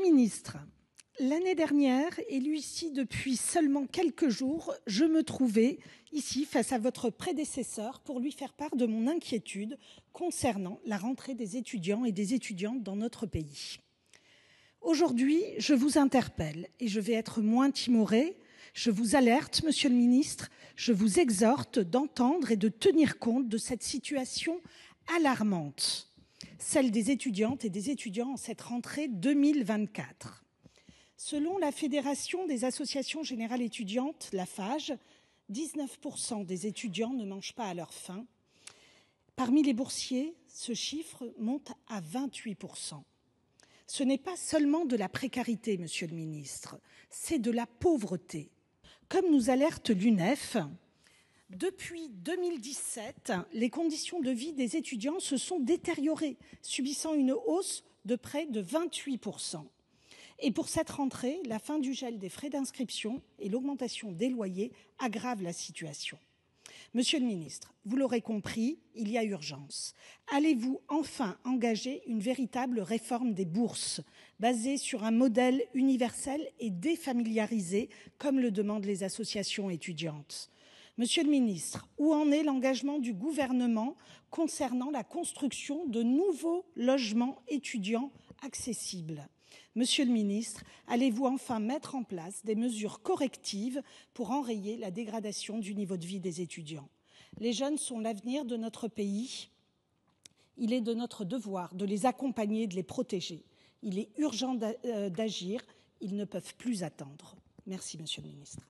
Ministre, l'année dernière, élu ici depuis seulement quelques jours, je me trouvais ici face à votre prédécesseur pour lui faire part de mon inquiétude concernant la rentrée des étudiants et des étudiantes dans notre pays. Aujourd'hui, je vous interpelle et je vais être moins timorée. Je vous alerte, Monsieur le Ministre, je vous exhorte d'entendre et de tenir compte de cette situation alarmante, celle des étudiantes et des étudiants en cette rentrée 2024. Selon la Fédération des associations générales étudiantes, la FAGE, 19% des étudiants ne mangent pas à leur faim. Parmi les boursiers, ce chiffre monte à 28%. Ce n'est pas seulement de la précarité, Monsieur le Ministre, c'est de la pauvreté. Comme nous alerte l'UNEF, depuis 2017, les conditions de vie des étudiants se sont détériorées, subissant une hausse de près de 28%. Et pour cette rentrée, la fin du gel des frais d'inscription et l'augmentation des loyers aggravent la situation. Monsieur le ministre, vous l'aurez compris, il y a urgence. Allez-vous enfin engager une véritable réforme des bourses, basée sur un modèle universel et défamiliarisé, comme le demandent les associations étudiantes ? Monsieur le ministre, où en est l'engagement du gouvernement concernant la construction de nouveaux logements étudiants accessibles ? Monsieur le ministre, allez-vous enfin mettre en place des mesures correctives pour enrayer la dégradation du niveau de vie des étudiants ? Les jeunes sont l'avenir de notre pays. Il est de notre devoir de les accompagner et de les protéger. Il est urgent d'agir. Ils ne peuvent plus attendre. Merci, Monsieur le ministre.